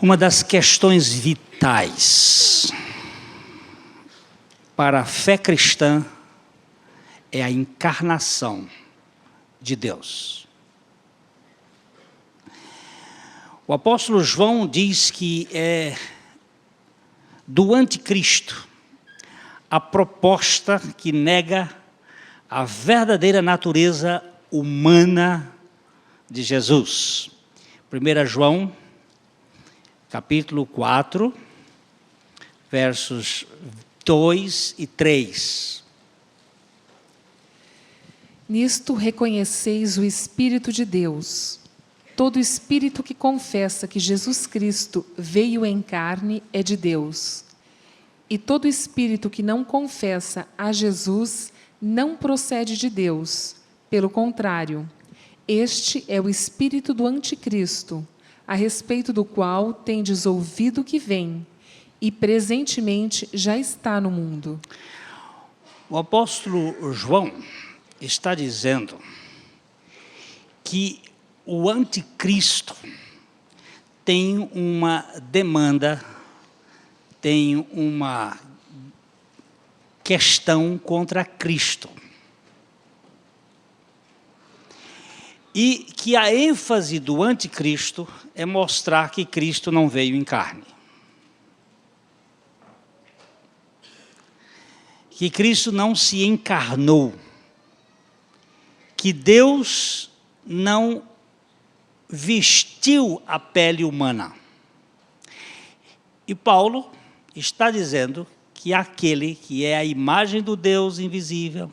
Uma das questões vitais para a fé cristã é a encarnação de Deus. O apóstolo João diz que é do anticristo a proposta que nega a verdadeira natureza humana de Jesus. 1 João, capítulo 4, versos 2 e 3. Nisto reconheceis o Espírito de Deus. Todo espírito que confessa que Jesus Cristo veio em carne é de Deus. E todo espírito que não confessa a Jesus não procede de Deus. Pelo contrário, este é o espírito do anticristo, a respeito do qual tendes ouvido que vem, e presentemente já está no mundo. O apóstolo João está dizendo que o anticristo tem uma demanda, tem uma questão contra Cristo. E que a ênfase do anticristo é mostrar que Cristo não veio em carne. Que Cristo não se encarnou. Que Deus não vestiu a pele humana. E Paulo está dizendo que aquele que é a imagem do Deus invisível,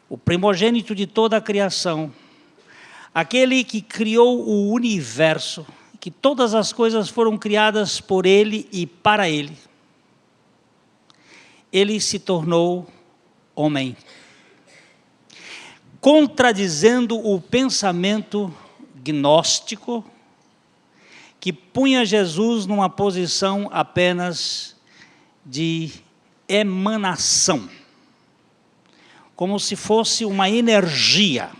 o primogênito de toda a criação, aquele que criou o universo, que todas as coisas foram criadas por Ele e para Ele, Ele se tornou homem, contradizendo o pensamento gnóstico, que punha Jesus numa posição apenas de emanação, como se fosse uma energia,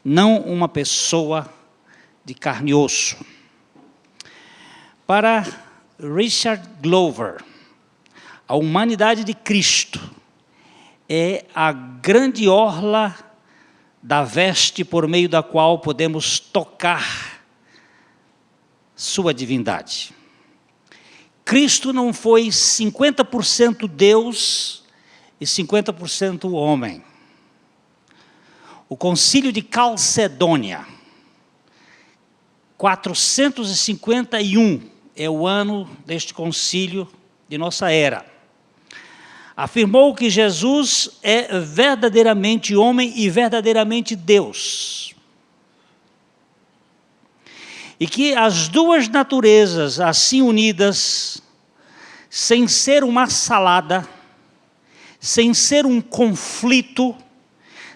não uma pessoa de carne e osso. Para Richard Glover, a humanidade de Cristo é a grande orla da veste por meio da qual podemos tocar sua divindade. Cristo não foi 50% Deus e 50% homem. O concílio de Calcedônia, 451 é o ano deste concílio de nossa era, afirmou que Jesus é verdadeiramente homem e verdadeiramente Deus. E que as duas naturezas assim unidas, sem ser uma salada, sem ser um conflito,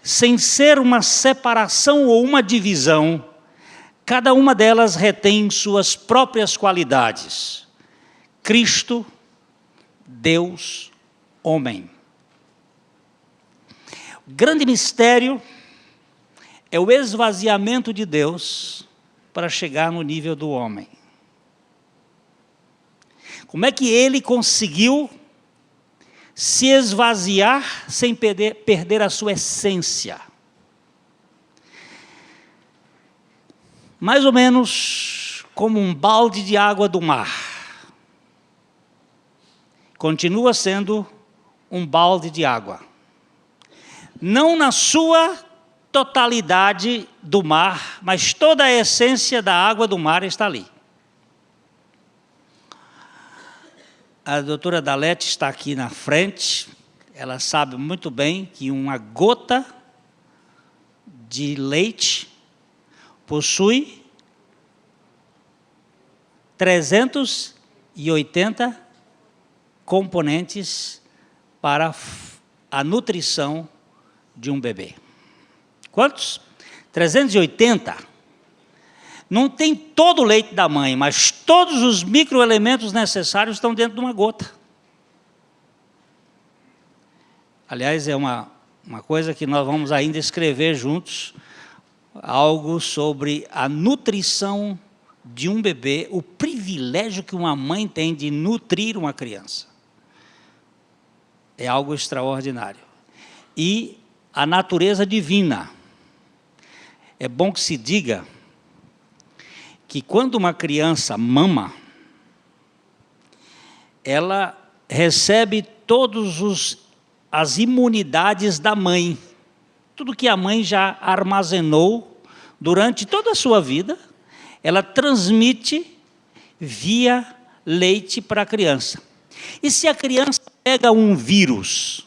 sem ser uma separação ou uma divisão, cada uma delas retém suas próprias qualidades. Cristo, Deus, homem. O grande mistério é o esvaziamento de Deus para chegar no nível do homem. Como é que ele conseguiu se esvaziar sem perder a sua essência? Mais ou menos como um balde de água do mar. Continua sendo um balde de água. Não na sua totalidade do mar, mas toda a essência da água do mar está ali. A doutora Dalete está aqui na frente, ela sabe muito bem que uma gota de leite possui 380 componentes para a nutrição de um bebê. Quantos? 380. Não tem todo o leite da mãe, mas todos os microelementos necessários estão dentro de uma gota. Aliás, é uma coisa que nós vamos ainda escrever juntos, algo sobre a nutrição de um bebê, o privilégio que uma mãe tem de nutrir uma criança. É algo extraordinário. E a natureza divina. É bom que se diga que quando uma criança mama, ela recebe todas as imunidades da mãe. Tudo que a mãe já armazenou durante toda a sua vida, ela transmite via leite para a criança. E se a criança pega um vírus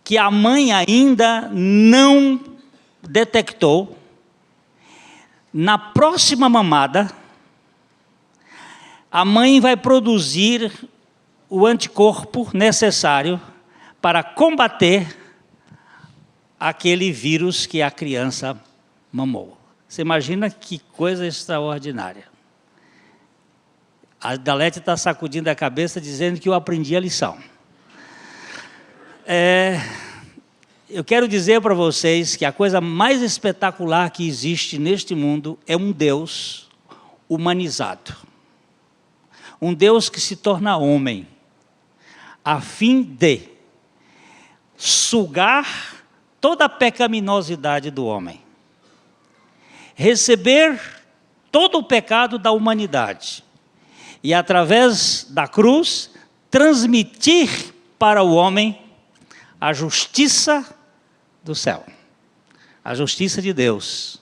que a mãe ainda não detectou, na próxima mamada, a mãe vai produzir o anticorpo necessário para combater aquele vírus que a criança mamou. Você imagina que coisa extraordinária. A Dalete está sacudindo a cabeça, dizendo que eu aprendi a lição. Eu quero dizer para vocês que a coisa mais espetacular que existe neste mundo é um Deus humanizado. Um Deus que se torna homem, a fim de sugar toda a pecaminosidade do homem, receber todo o pecado da humanidade e, através da cruz, transmitir para o homem a justiça do céu, a justiça de Deus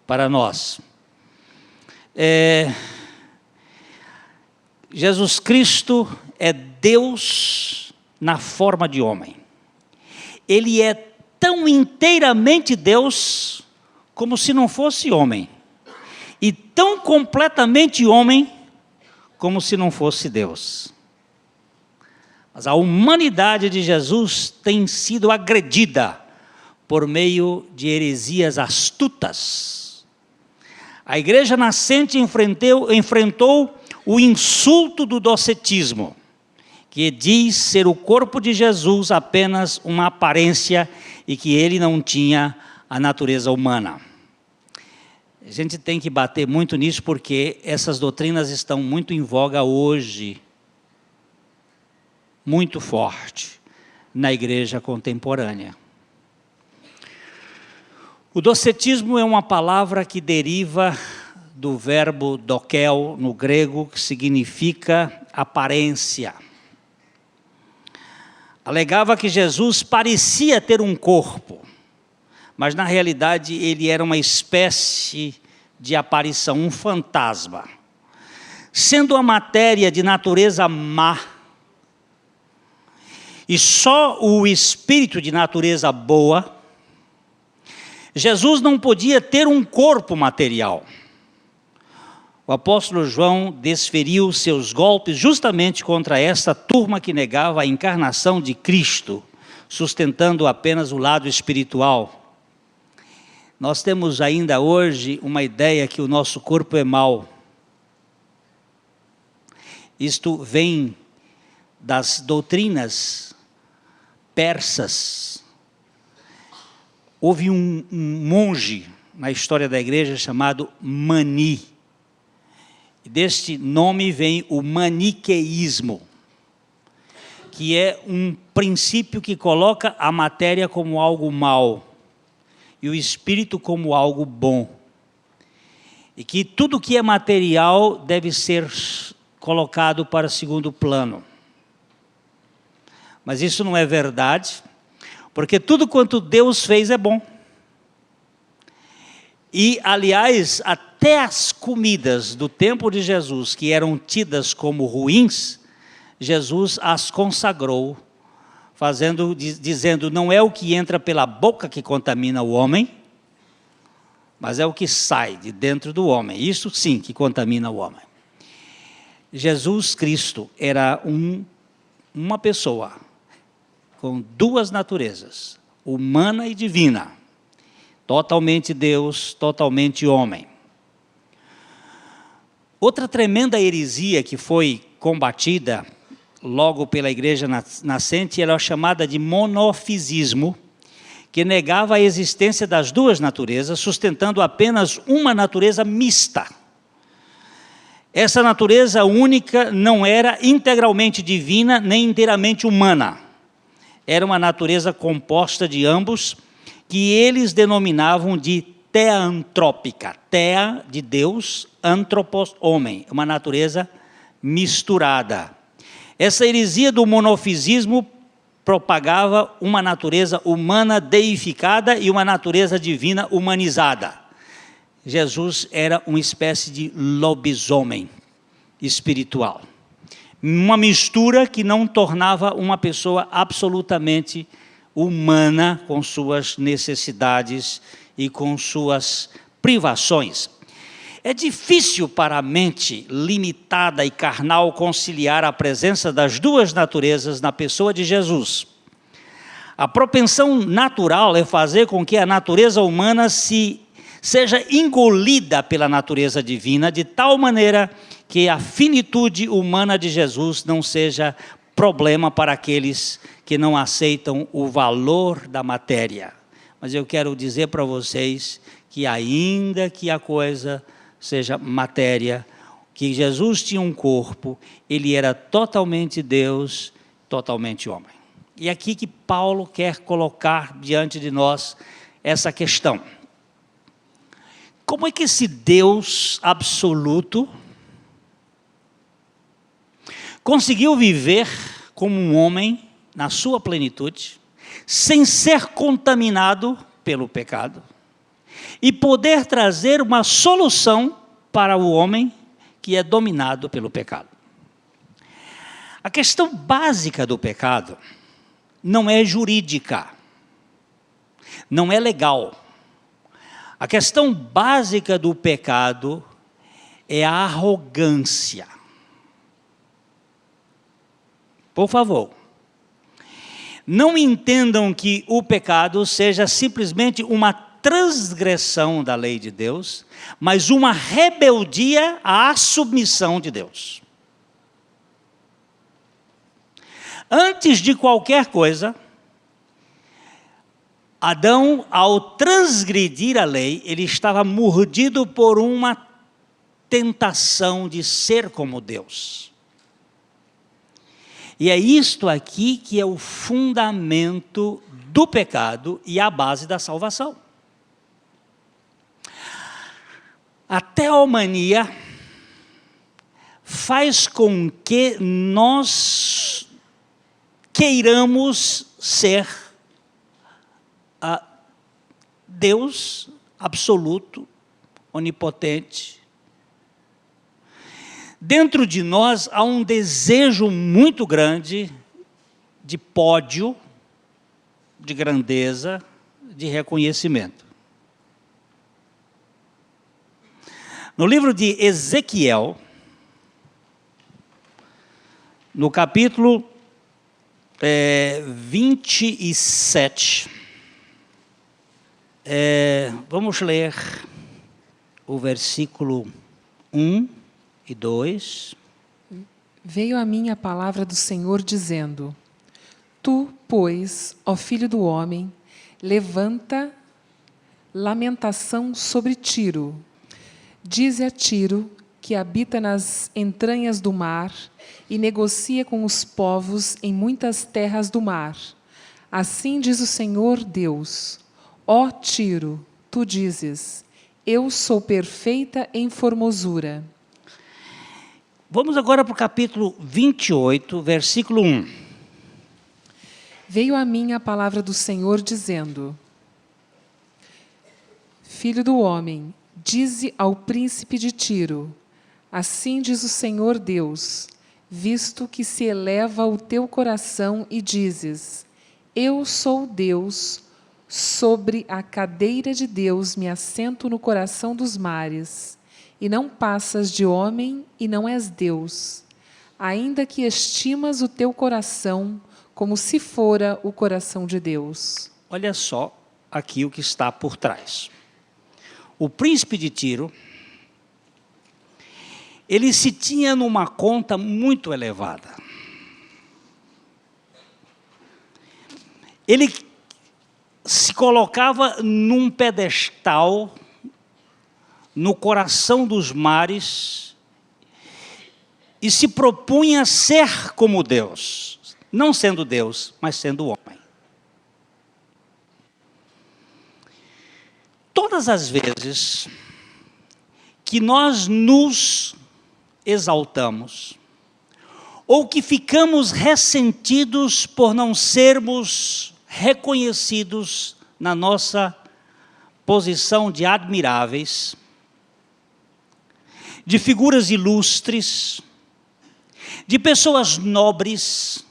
para nós. Jesus Cristo é Deus na forma de homem. Ele é tão inteiramente Deus como se não fosse homem, e tão completamente homem como se não fosse Deus. Mas a humanidade de Jesus tem sido agredida por meio de heresias astutas. A igreja nascente enfrentou o insulto do docetismo, que diz ser o corpo de Jesus apenas uma aparência e que ele não tinha a natureza humana. A gente tem que bater muito nisso porque essas doutrinas estão muito em voga hoje, muito forte na igreja contemporânea. O docetismo é uma palavra que deriva do verbo dokel no grego, que significa aparência. Alegava que Jesus parecia ter um corpo, mas na realidade ele era uma espécie de aparição, um fantasma. Sendo a matéria de natureza má, e só o espírito de natureza boa, Jesus não podia ter um corpo material. O apóstolo João desferiu seus golpes justamente contra essa turma que negava a encarnação de Cristo, sustentando apenas o lado espiritual. Nós temos ainda hoje uma ideia que o nosso corpo é mau. Isto vem das doutrinas persas. Houve um monge na história da igreja chamado Mani. E deste nome vem o maniqueísmo, que é um princípio que coloca a matéria como algo mau e o espírito como algo bom. E que tudo que é material deve ser colocado para segundo plano. Mas isso não é verdade, porque tudo quanto Deus fez é bom. E, aliás, até as comidas do tempo de Jesus, que eram tidas como ruins, Jesus as consagrou, dizendo, não é o que entra pela boca que contamina o homem, mas é o que sai de dentro do homem. Isso sim que contamina o homem. Jesus Cristo era uma pessoa com duas naturezas, humana e divina. Totalmente Deus, totalmente homem. Outra tremenda heresia que foi combatida logo pela igreja nascente era a chamada de monofisismo, que negava a existência das duas naturezas, sustentando apenas uma natureza mista. Essa natureza única não era integralmente divina nem inteiramente humana. Era uma natureza composta de ambos, que eles denominavam de teantrópica. Tea, de Deus, antropos, homem. Uma natureza misturada. Essa heresia do monofisismo propagava uma natureza humana deificada e uma natureza divina humanizada. Jesus era uma espécie de lobisomem espiritual. Uma mistura que não tornava uma pessoa absolutamente humana com suas necessidades e com suas privações. É difícil para a mente limitada e carnal conciliar a presença das duas naturezas na pessoa de Jesus. A propensão natural é fazer com que a natureza humana seja engolida pela natureza divina, de tal maneira que a finitude humana de Jesus não seja problema para aqueles que não aceitam o valor da matéria. Mas eu quero dizer para vocês que ainda que a coisa seja matéria, que Jesus tinha um corpo, ele era totalmente Deus, totalmente homem. E aqui que Paulo quer colocar diante de nós essa questão. Como é que esse Deus absoluto conseguiu viver como um homem na sua plenitude, sem ser contaminado pelo pecado, e poder trazer uma solução para o homem que é dominado pelo pecado? A questão básica do pecado não é jurídica, não é legal. A questão básica do pecado é a arrogância. Por favor, não entendam que o pecado seja simplesmente uma transgressão da lei de Deus, mas uma rebeldia à submissão de Deus. Antes de qualquer coisa, Adão, ao transgredir a lei, ele estava mordido por uma tentação de ser como Deus. E é isto aqui que é o fundamento do pecado e a base da salvação. A teomania faz com que nós queiramos ser Deus absoluto, onipotente. Dentro de nós há um desejo muito grande de pódio, de grandeza, de reconhecimento. No livro de Ezequiel, no capítulo 27, vamos ler o versículo 1 e 2. Veio a mim a palavra do Senhor dizendo: Tu, pois, ó filho do homem, levanta lamentação sobre Tiro. Dize a Tiro, que habita nas entranhas do mar e negocia com os povos em muitas terras do mar. Assim diz o Senhor Deus: Ó Tiro, tu dizes: Eu sou perfeita em formosura. Vamos agora para o capítulo 28, versículo 1. Veio a mim a palavra do Senhor dizendo: Filho do homem, dize ao príncipe de Tiro: Assim diz o Senhor Deus, visto que se eleva o teu coração e dizes: Eu sou Deus, sobre a cadeira de Deus me assento no coração dos mares, e não passas de homem e não és Deus, ainda que estimas o teu coração como se fora o coração de Deus. Olha só aqui o que está por trás. O príncipe de Tiro, ele se tinha numa conta muito elevada. Ele se colocava num pedestal no coração dos mares e se propunha ser como Deus, não sendo Deus, mas sendo homem. Todas as vezes que nós nos exaltamos, ou que ficamos ressentidos por não sermos reconhecidos na nossa posição de admiráveis, de figuras ilustres, de pessoas nobres,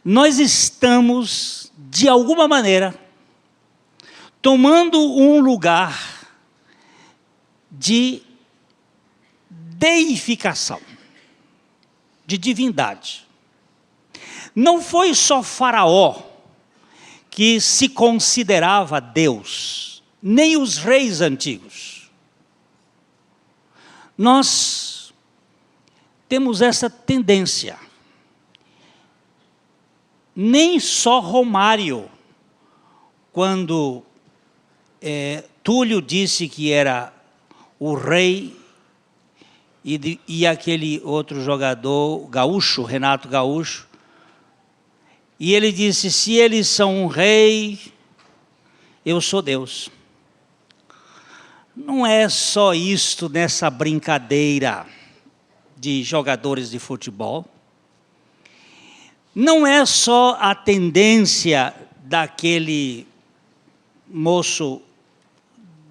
nós estamos, de alguma maneira, tomando um lugar de deificação, de divindade. Não foi só Faraó que se considerava Deus, nem os reis antigos. Nós temos essa tendência. Nem só Romário, quando Túlio disse que era o rei, e aquele outro jogador, Gaúcho, Renato Gaúcho, e ele disse, se eles são um rei, eu sou Deus. Não é só isto nessa brincadeira de jogadores de futebol. Não é só a tendência daquele moço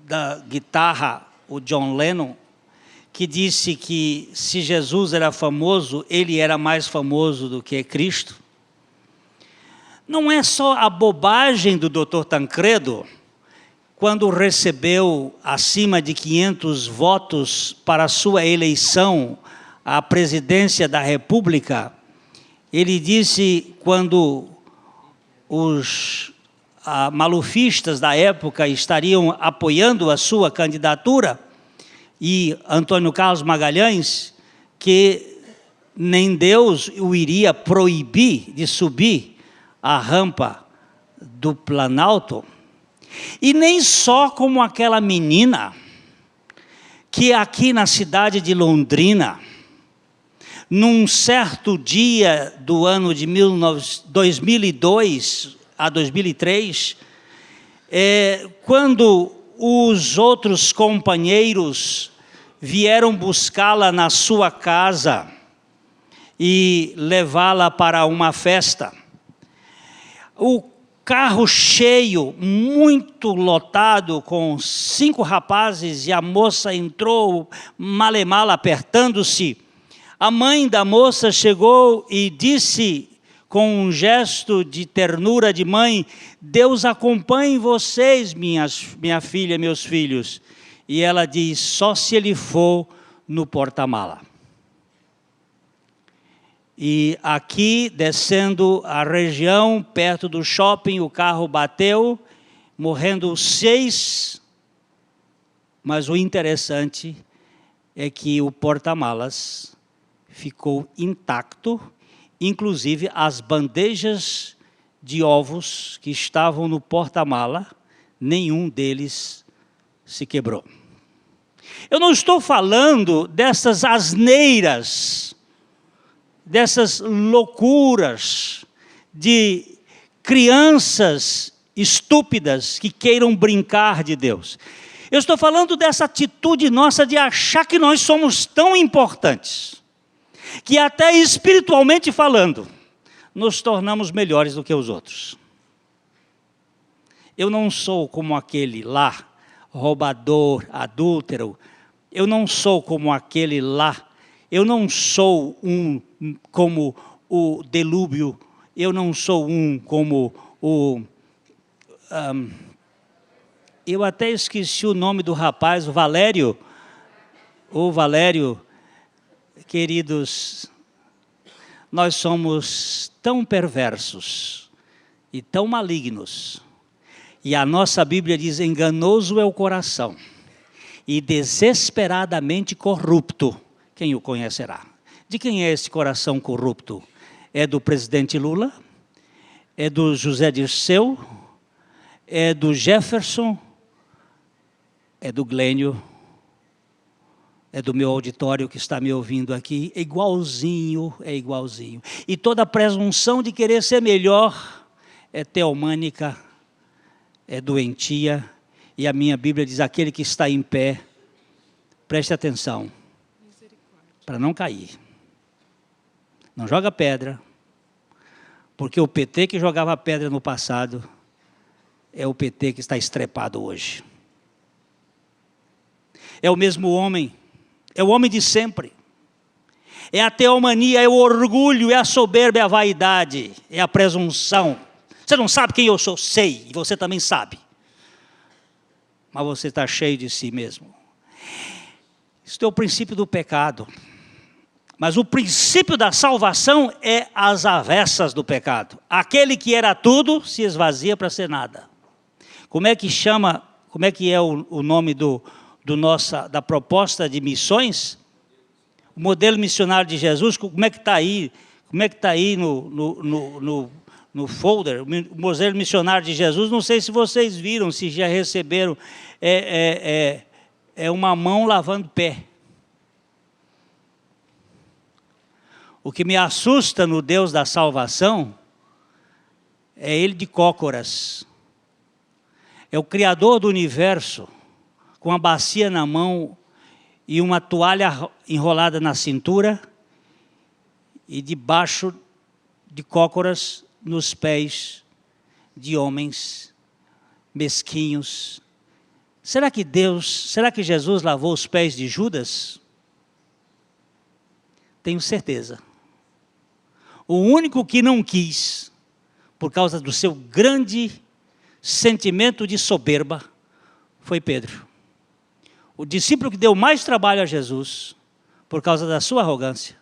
da guitarra, o John Lennon, que disse que se Jesus era famoso, ele era mais famoso do que Cristo. Não é só a bobagem do Dr. Tancredo, quando recebeu acima de 500 votos para a sua eleição à presidência da República. Ele disse, quando os malufistas da época estariam apoiando a sua candidatura, e Antônio Carlos Magalhães, que nem Deus o iria proibir de subir a rampa do Planalto, e nem só como aquela menina que aqui na cidade de Londrina, num certo dia do ano de 2002 a 2003, quando os outros companheiros vieram buscá-la na sua casa e levá-la para uma festa. O carro cheio, muito lotado, com 5 rapazes, e a moça entrou, malemala, apertando-se. A mãe da moça chegou e disse, com um gesto de ternura de mãe, Deus acompanhe vocês, minha filha, meus filhos. E ela diz, só se ele for no porta-mala. E aqui, descendo a região, perto do shopping, o carro bateu, morrendo 6. Mas o interessante é que o porta-malas ficou intacto, inclusive as bandejas de ovos que estavam no porta-mala, nenhum deles se quebrou. Eu não estou falando dessas asneiras, dessas loucuras de crianças estúpidas que queiram brincar de Deus. Eu estou falando dessa atitude nossa de achar que nós somos tão importantes, que até espiritualmente falando, nos tornamos melhores do que os outros. Eu não sou como aquele lá, roubador, adúltero. Eu não sou como aquele lá. Eu não sou como o Delúbio. Eu não sou como o... eu até esqueci o nome do rapaz, o Valério. O Valério, queridos, nós somos tão perversos e tão malignos. E a nossa Bíblia diz, enganoso é o coração e desesperadamente corrupto. Quem o conhecerá? De quem é esse coração corrupto? É do presidente Lula? É do José Dirceu? É do Jefferson? É do Glênio? é do meu auditório que está me ouvindo aqui, é igualzinho. E toda presunção de querer ser melhor é teomânica, é doentia, e a minha Bíblia diz, aquele que está em pé, preste atenção, para não cair. Não joga pedra, porque o PT que jogava pedra no passado é o PT que está estrepado hoje. É o mesmo homem, é o homem de sempre. É a teomania, é o orgulho, é a soberba, é a vaidade, é a presunção. Você não sabe quem eu sou? Sei, e você também sabe. Mas você está cheio de si mesmo. Isso é o princípio do pecado. Mas o princípio da salvação é as avessas do pecado. Aquele que era tudo se esvazia para ser nada. Como é que chama, como é que é o nome da proposta de missões? O modelo missionário de Jesus, como é que está aí? Como é que está aí no folder? O modelo missionário de Jesus, não sei se vocês viram, se já receberam, é uma mão lavando pé. O que me assusta no Deus da salvação é Ele de cócoras. É o Criador do universo, com a bacia na mão e uma toalha enrolada na cintura e debaixo de cócoras nos pés de homens mesquinhos. Será que Jesus lavou os pés de Judas? Tenho certeza. O único que não quis, por causa do seu grande sentimento de soberba, foi Pedro. O discípulo que deu mais trabalho a Jesus, por causa da sua arrogância.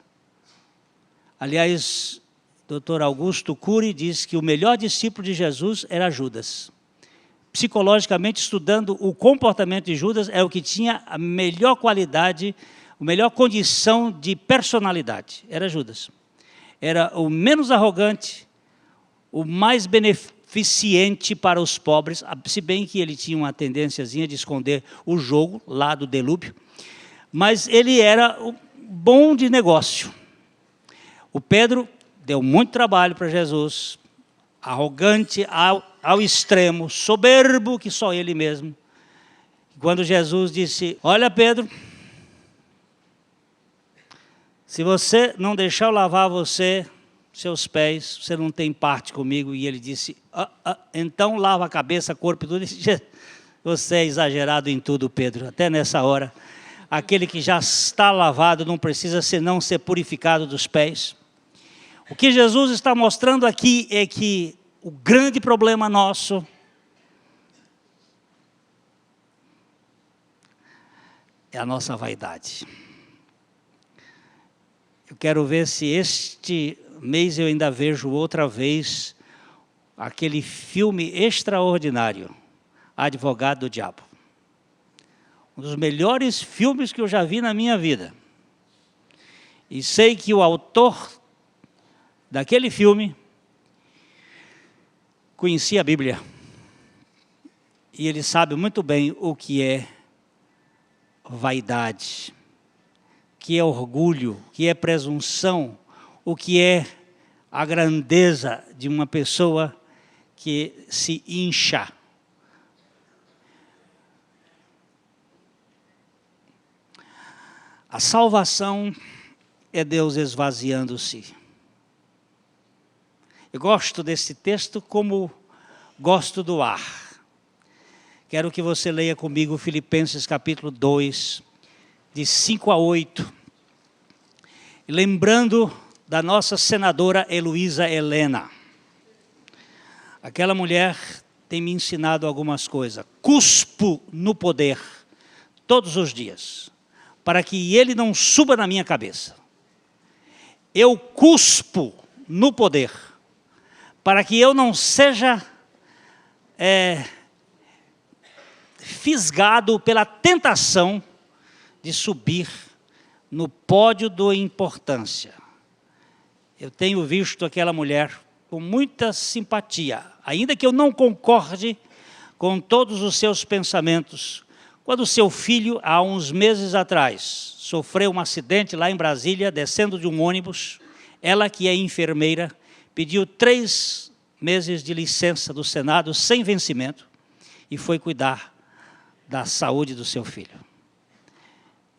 Aliás, Dr. Augusto Cury diz que o melhor discípulo de Jesus era Judas. Psicologicamente, estudando o comportamento de Judas, é o que tinha a melhor qualidade, a melhor condição de personalidade. Era Judas. Era o menos arrogante, o mais beneficente para os pobres, se bem que ele tinha uma tendênciazinha de esconder o jogo lá do delúbio, mas ele era bom de negócio. O Pedro deu muito trabalho para Jesus, arrogante ao extremo, soberbo que só ele mesmo. Quando Jesus disse, olha Pedro, se você não deixar eu lavar seus pés, você não tem parte comigo. E ele disse, então lava a cabeça, corpo e tudo. Você é exagerado em tudo, Pedro, até nessa hora. Aquele que já está lavado não precisa senão ser purificado dos pés. O que Jesus está mostrando aqui é que o grande problema nosso é a nossa vaidade. Eu quero ver se este mês eu ainda vejo outra vez aquele filme extraordinário, Advogado do Diabo. Um dos melhores filmes que eu já vi na minha vida. E sei que o autor daquele filme conhecia a Bíblia. E ele sabe muito bem o que é vaidade, o que é orgulho, o que é presunção, o que é a grandeza de uma pessoa que se incha. A salvação é Deus esvaziando-se. Eu gosto desse texto como gosto do ar. Quero que você leia comigo Filipenses capítulo 2, de 5 a 8. Lembrando da nossa senadora Heloísa Helena. Aquela mulher tem me ensinado algumas coisas. Cuspo no poder todos os dias, para que ele não suba na minha cabeça. Eu cuspo no poder, para que eu não seja fisgado pela tentação de subir no pódio da importância. Eu tenho visto aquela mulher com muita simpatia, ainda que eu não concorde com todos os seus pensamentos, Quando seu filho, há uns meses atrás, sofreu um acidente lá em Brasília, descendo de um ônibus, ela, que é enfermeira, pediu 3 meses de licença do Senado, sem vencimento, e foi cuidar da saúde do seu filho.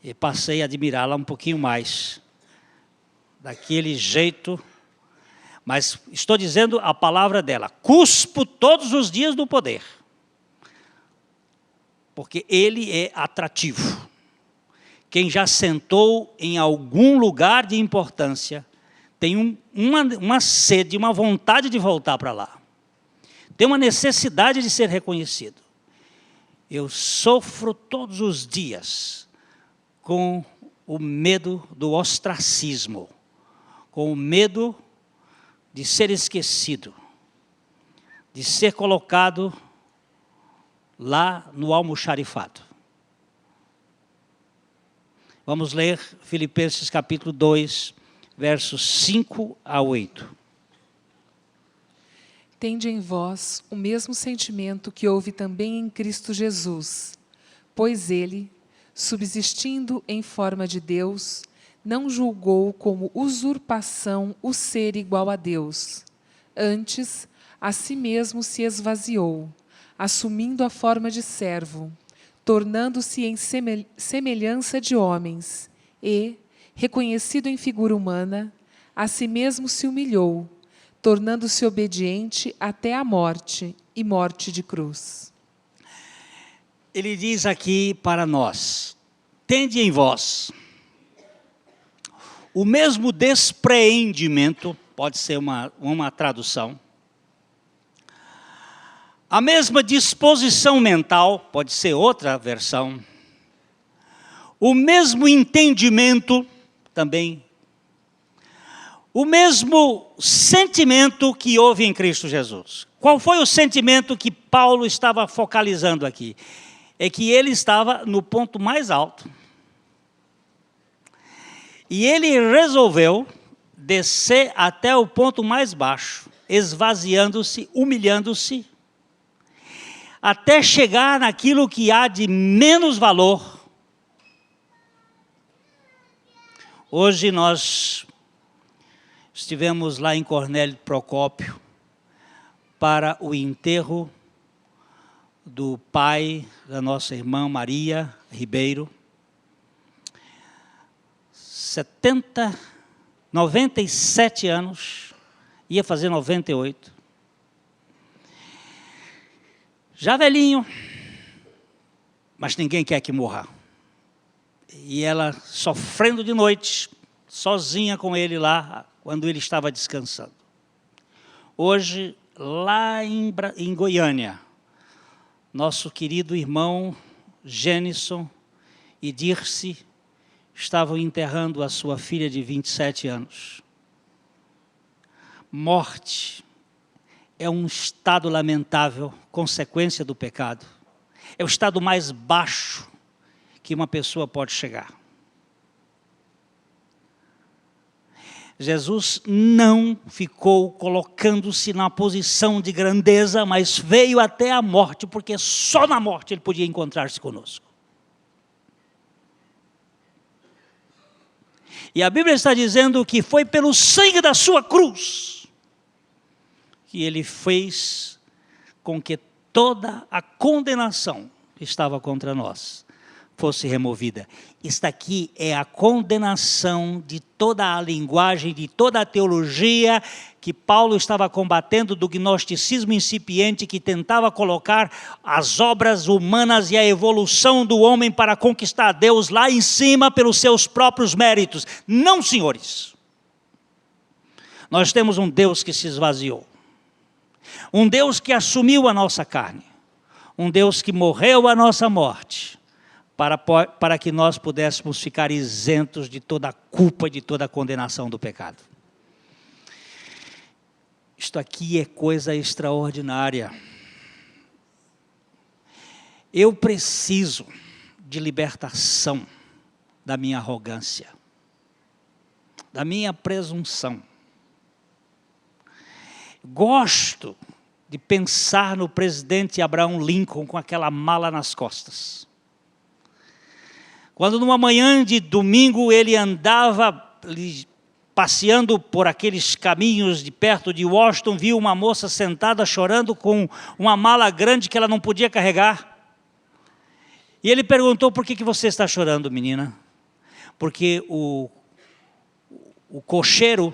E passei a admirá-la um pouquinho mais, daquele jeito, mas estou dizendo a palavra dela, cuspo todos os dias do poder, porque ele é atrativo. Quem já sentou em algum lugar de importância, tem uma sede, uma vontade de voltar para lá. Tem uma necessidade de ser reconhecido. Eu sofro todos os dias com o medo do ostracismo, com o medo de ser esquecido, de ser colocado lá no almoxarifado. Vamos ler Filipenses capítulo 2, versos 5 a 8. Tende em vós o mesmo sentimento que houve também em Cristo Jesus, pois ele, subsistindo em forma de Deus, não julgou como usurpação o ser igual a Deus. Antes, a si mesmo se esvaziou, assumindo a forma de servo, tornando-se em semelhança de homens, e, reconhecido em figura humana, a si mesmo se humilhou, tornando-se obediente até a morte, e morte de cruz. Ele diz aqui para nós, tende em vós o mesmo despreendimento, pode ser uma tradução, a mesma disposição mental, pode ser outra versão, o mesmo entendimento, também, o mesmo sentimento que houve em Cristo Jesus. Qual foi o sentimento que Paulo estava focalizando aqui? É que ele estava no ponto mais alto, e ele resolveu descer até o ponto mais baixo, esvaziando-se, humilhando-se, até chegar naquilo que há de menos valor. Hoje nós estivemos lá em Cornélio Procópio para o enterro do pai da nossa irmã Maria Ribeiro. 97 anos, ia fazer 98. Já velhinho, mas ninguém quer que morra. E ela sofrendo de noite, sozinha com ele lá, quando ele estava descansando. Hoje, lá em Goiânia, nosso querido irmão Gênison e Dirce estavam enterrando a sua filha de 27 anos. Morte é um estado lamentável, consequência do pecado. É o estado mais baixo que uma pessoa pode chegar. Jesus não ficou colocando-se na posição de grandeza, mas veio até a morte, porque só na morte ele podia encontrar-se conosco. E a Bíblia está dizendo que foi pelo sangue da sua cruz que ele fez com que toda a condenação que estava contra nós fosse removida. Isto aqui é a condenação de toda a linguagem, de toda a teologia que Paulo estava combatendo, do gnosticismo incipiente que tentava colocar as obras humanas e a evolução do homem para conquistar Deus lá em cima pelos seus próprios méritos. Não, senhores. Nós temos um Deus que se esvaziou. Um Deus que assumiu a nossa carne. Um Deus que morreu a nossa morte. Para que nós pudéssemos ficar isentos de toda a culpa e de toda a condenação do pecado. Isto aqui é coisa extraordinária. Eu preciso de libertação da minha arrogância, da minha presunção. Gosto de pensar no presidente Abraham Lincoln com aquela mala nas costas. quando numa manhã de domingo ele andava passeando por aqueles caminhos de perto de Washington, viu uma moça sentada chorando com uma mala grande que ela não podia carregar. E ele perguntou: por que você está chorando, menina? Porque o cocheiro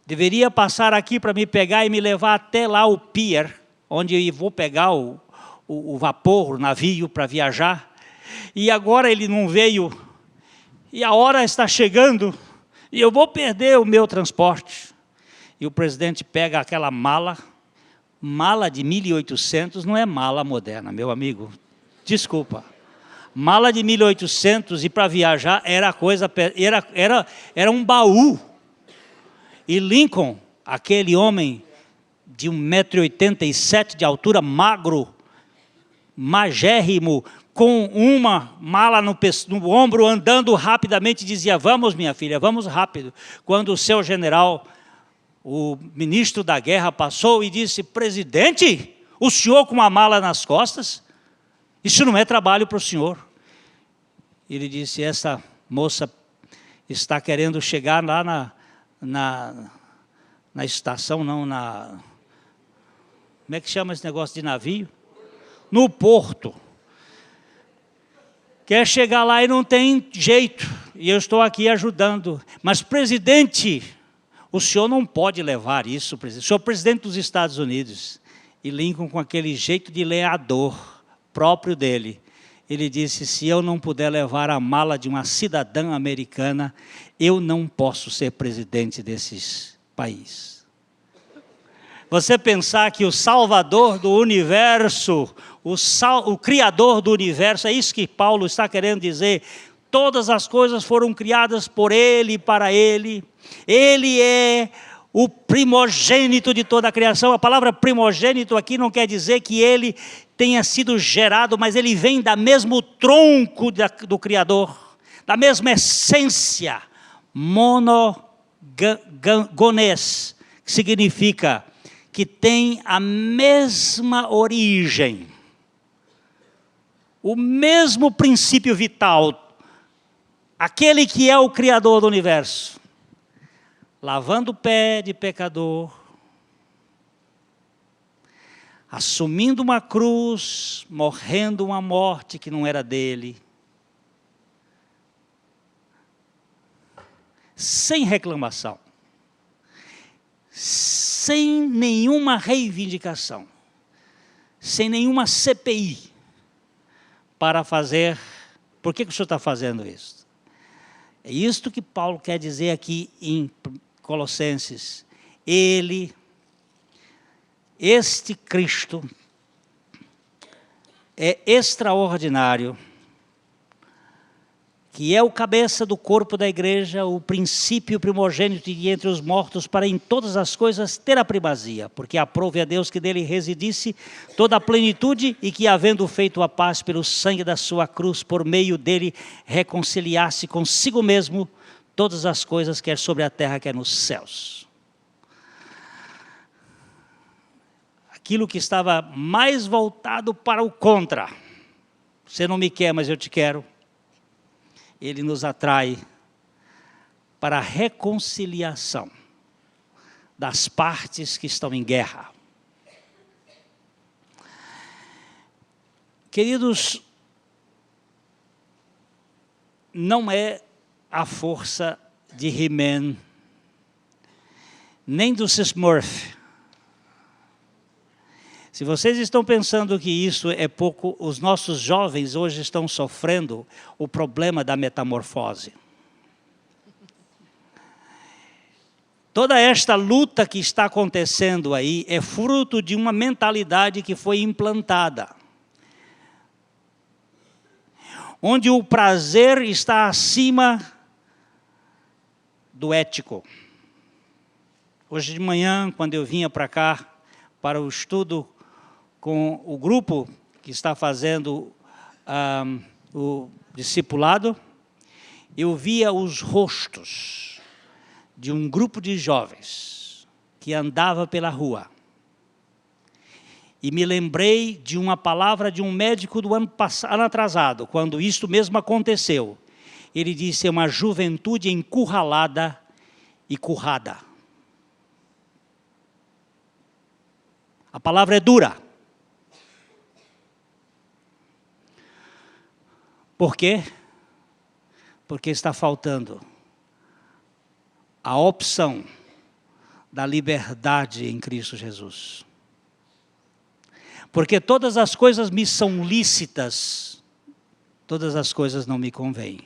deveria passar aqui para me pegar e me levar até lá o pier, onde eu vou pegar o vapor, o navio para viajar. E agora ele não veio, e a hora está chegando, e eu vou perder o meu transporte. E o presidente pega aquela mala de 1800, não é mala moderna, meu amigo, desculpa. Mala de 1800 e para viajar era um baú. E Lincoln, aquele homem de 1,87 m de altura, magro, magérrimo, com uma mala no ombro, andando rapidamente, dizia: vamos, minha filha, vamos rápido. Quando o seu general, o ministro da guerra, passou e disse: presidente, o senhor com uma mala nas costas? Isso não é trabalho para o senhor. Ele disse: essa moça está querendo chegar lá na estação, não, como é que chama esse negócio de navio? No porto. Quer chegar lá e não tem jeito, e eu estou aqui ajudando. Mas, presidente, o senhor não pode levar isso, presidente. O senhor é presidente dos Estados Unidos. E Lincoln, com aquele jeito de lenhador próprio dele, ele disse: se eu não puder levar a mala de uma cidadã americana, eu não posso ser presidente desses países. Você pensar que o Salvador do universo, o Criador do universo, é isso que Paulo está querendo dizer. Todas as coisas foram criadas por Ele e para Ele. Ele é o primogênito de toda a criação. A palavra primogênito aqui não quer dizer que ele tenha sido gerado, mas ele vem do mesmo tronco do Criador, da mesma essência, monogonês, que significa que tem a mesma origem, o mesmo princípio vital, aquele que é o Criador do universo, lavando o pé de pecador, assumindo uma cruz, morrendo uma morte que não era dele, sem reclamação, sem nenhuma reivindicação, sem nenhuma CPI, para fazer. Por que o senhor está fazendo isso? É isto que Paulo quer dizer aqui em Colossenses. Este Cristo é extraordinário, que é o cabeça do corpo da igreja, o princípio primogênito de entre os mortos, para em todas as coisas ter a primazia, porque aprove a Deus que dele residisse toda a plenitude, e que, havendo feito a paz pelo sangue da sua cruz, por meio dele reconciliasse consigo mesmo todas as coisas, quer sobre a terra, quer nos céus. Aquilo que estava mais voltado para o contra. Você não me quer, mas eu te quero. Ele nos atrai para a reconciliação das partes que estão em guerra. Queridos, não é a força de He-Man, nem do Smurf. Se vocês estão pensando que isso é pouco, os nossos jovens hoje estão sofrendo o problema da metamorfose. Toda esta luta que está acontecendo aí é fruto de uma mentalidade que foi implantada, onde o prazer está acima do ético. Hoje de manhã, quando eu vinha para cá, para o estudo com o grupo que está fazendo o discipulado, eu via os rostos de um grupo de jovens que andava pela rua. E me lembrei de uma palavra de um médico do ano atrasado, quando isto mesmo aconteceu. Ele disse, é uma juventude encurralada e currada. A palavra é dura. Por quê? Porque está faltando a opção da liberdade em Cristo Jesus. Porque todas as coisas me são lícitas, todas as coisas não me convêm.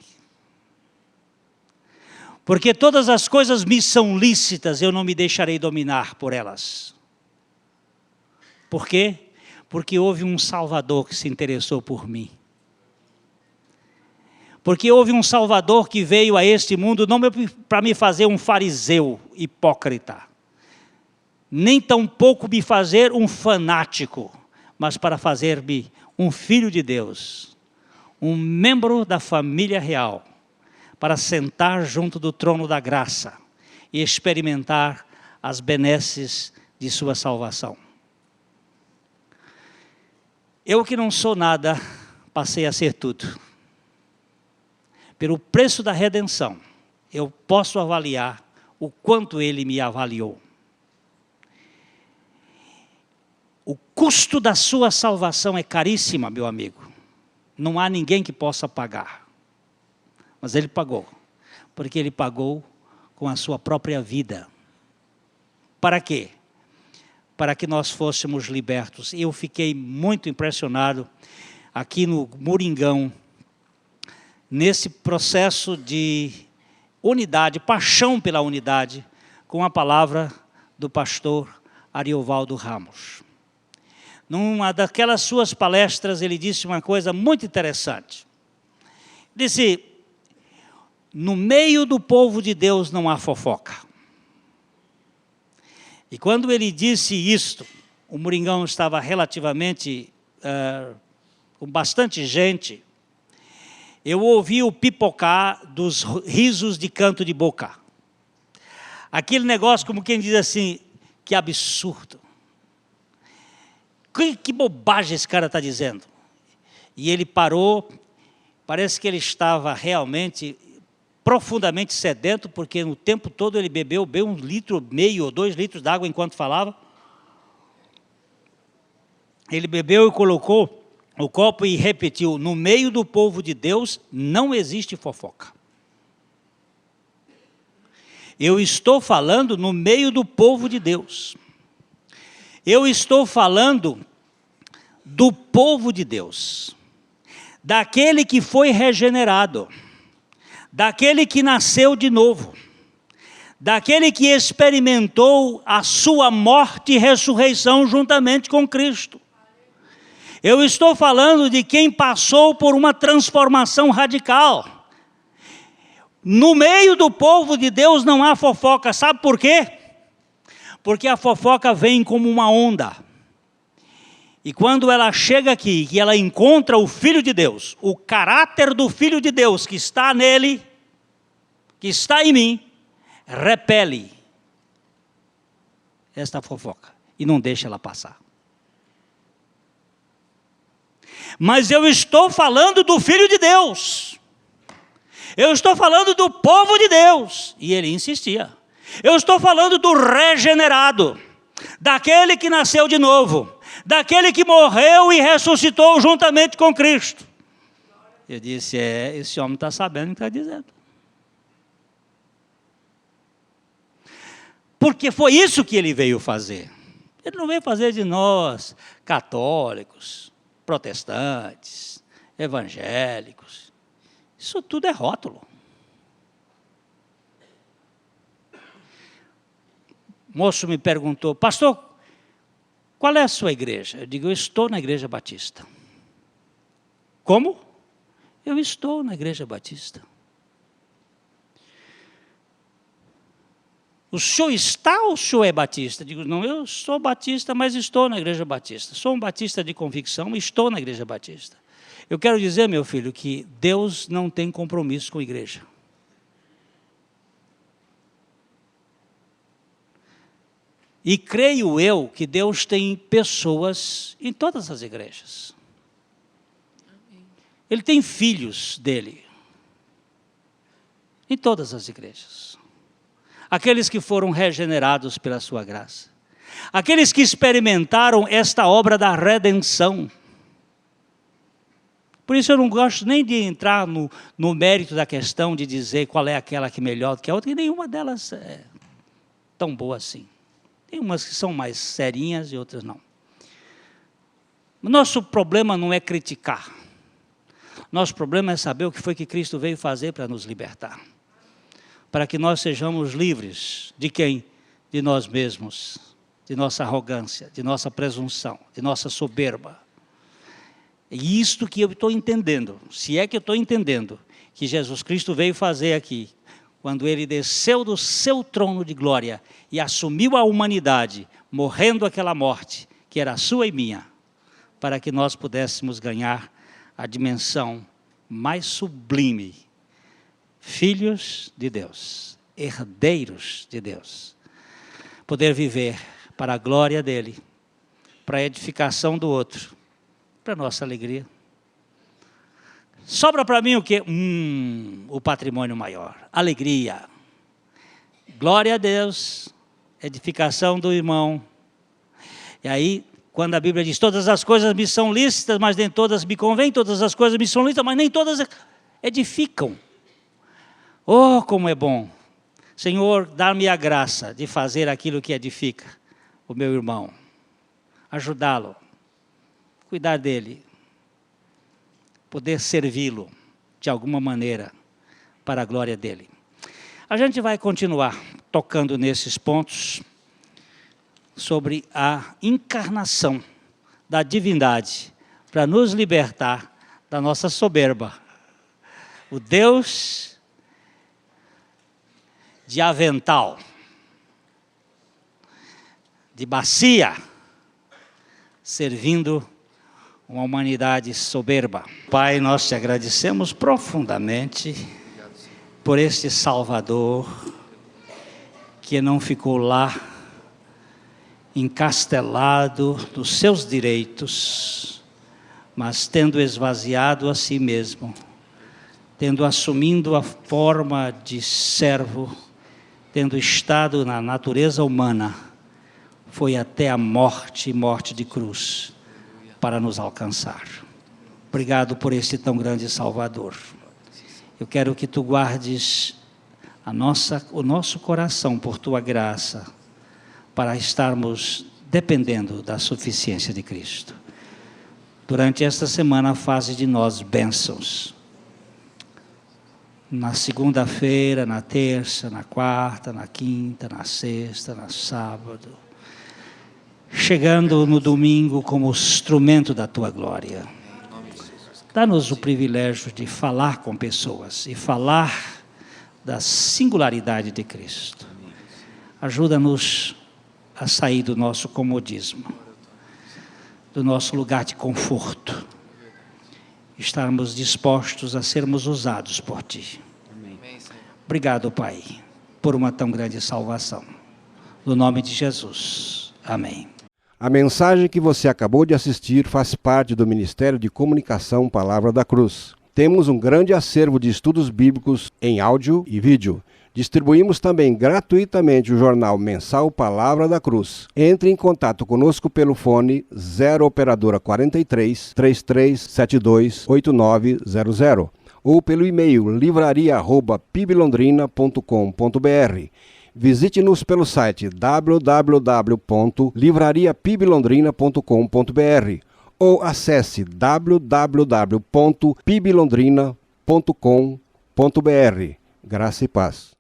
Porque todas as coisas me são lícitas, eu não me deixarei dominar por elas. Por quê? Porque houve um Salvador que se interessou por mim. Porque houve um Salvador que veio a este mundo não para me fazer um fariseu hipócrita, nem tampouco me fazer um fanático, mas para fazer-me um filho de Deus, um membro da família real, para sentar junto do trono da graça e experimentar as benesses de sua salvação. Eu que não sou nada, passei a ser tudo. Pelo preço da redenção, eu posso avaliar o quanto ele me avaliou. O custo da sua salvação é caríssimo, meu amigo. Não há ninguém que possa pagar. Mas ele pagou, porque ele pagou com a sua própria vida. Para quê? Para que nós fôssemos libertos. Eu fiquei muito impressionado aqui no Moringão, nesse processo de unidade, paixão pela unidade, com a palavra do pastor Ariovaldo Ramos. Numa daquelas suas palestras, ele disse uma coisa muito interessante. Disse, no meio do povo de Deus não há fofoca. E quando ele disse isto, o Moringão estava relativamente, com bastante gente. Eu ouvi o pipocar dos risos de canto de boca. Aquele negócio como quem diz assim, que absurdo. Que bobagem esse cara está dizendo. E ele parou, parece que ele estava realmente profundamente sedento, porque no tempo todo ele bebeu 1,5 litro ou 2 litros d'água enquanto falava. Ele bebeu e colocou o copo e repetiu, no meio do povo de Deus não existe fofoca. Eu estou falando no meio do povo de Deus. Eu estou falando do povo de Deus. Daquele que foi regenerado. Daquele que nasceu de novo. Daquele que experimentou a sua morte e ressurreição juntamente com Cristo. Eu estou falando de quem passou por uma transformação radical. No meio do povo de Deus não há fofoca, sabe por quê? Porque a fofoca vem como uma onda. E quando ela chega aqui, que ela encontra o Filho de Deus, o caráter do Filho de Deus que está nele, que está em mim, repele esta fofoca e não deixa ela passar. Mas eu estou falando do Filho de Deus. Eu estou falando do povo de Deus. E ele insistia. Eu estou falando do regenerado. Daquele que nasceu de novo. Daquele que morreu e ressuscitou juntamente com Cristo. Eu disse, esse homem está sabendo o que está dizendo. Porque foi isso que ele veio fazer. Ele não veio fazer de nós, católicos, protestantes, evangélicos. Isso tudo é rótulo. O moço me perguntou, pastor, qual é a sua igreja? Eu digo, eu estou na Igreja Batista. Como? Eu estou na Igreja Batista. O senhor está ou o senhor é batista? Eu digo, não, eu sou batista, mas estou na Igreja Batista. Sou um batista de convicção, estou na Igreja Batista. Eu quero dizer, meu filho, que Deus não tem compromisso com a igreja. E creio eu que Deus tem pessoas em todas as igrejas. Ele tem filhos dele em todas as igrejas. Aqueles que foram regenerados pela sua graça. Aqueles que experimentaram esta obra da redenção. Por isso eu não gosto nem de entrar no mérito da questão de dizer qual é aquela que é melhor do que a outra, e nenhuma delas é tão boa assim. Tem umas que são mais serinhas e outras não. O nosso problema não é criticar. Nosso problema é saber o que foi que Cristo veio fazer para nos libertar. Para que nós sejamos livres de quem? De nós mesmos, de nossa arrogância, de nossa presunção, de nossa soberba. É isto que eu estou entendendo, se é que eu estou entendendo, que Jesus Cristo veio fazer aqui, quando Ele desceu do seu trono de glória e assumiu a humanidade, morrendo aquela morte, que era a sua e minha, para que nós pudéssemos ganhar a dimensão mais sublime, filhos de Deus, herdeiros de Deus, poder viver para a glória dEle, para a edificação do outro, para a nossa alegria. Sobra para mim o quê? O patrimônio maior, alegria, glória a Deus, edificação do irmão. E aí, quando a Bíblia diz, todas as coisas me são lícitas, mas nem todas me convêm, todas as coisas me são lícitas, mas nem todas edificam. Oh, como é bom, Senhor, dá-me a graça de fazer aquilo que edifica o meu irmão, ajudá-lo, cuidar dele, poder servi-lo de alguma maneira para a glória dele. A gente vai continuar tocando nesses pontos sobre a encarnação da divindade para nos libertar da nossa soberba. O Deus de avental, de bacia, servindo uma humanidade soberba. Pai, nós te agradecemos profundamente por este Salvador que não ficou lá encastelado nos seus direitos, mas tendo esvaziado a si mesmo, tendo assumido a forma de servo, tendo estado na natureza humana, foi até a morte de cruz, para nos alcançar. Obrigado por este tão grande Salvador. Eu quero que tu guardes o nosso coração por tua graça, para estarmos dependendo da suficiência de Cristo. Durante esta semana, faze de nós bênçãos. Na segunda-feira, na terça, na quarta, na quinta, na sexta, na sábado. Chegando no domingo como instrumento da tua glória. Dá-nos o privilégio de falar com pessoas e falar da singularidade de Cristo. Ajuda-nos a sair do nosso comodismo, do nosso lugar de conforto. Estarmos dispostos a sermos usados por Ti. Obrigado, Pai, por uma tão grande salvação. No nome de Jesus. Amém. A mensagem que você acabou de assistir faz parte do Ministério de Comunicação Palavra da Cruz. Temos um grande acervo de estudos bíblicos em áudio e vídeo. Distribuímos também gratuitamente o jornal mensal Palavra da Cruz. Entre em contato conosco pelo fone 0 operadora 43 3372 8900 ou pelo e-mail livraria@piblondrina.com.br. Visite-nos pelo site www.livrariapiblondrina.com.br ou acesse www.piblondrina.com.br. Graça e paz.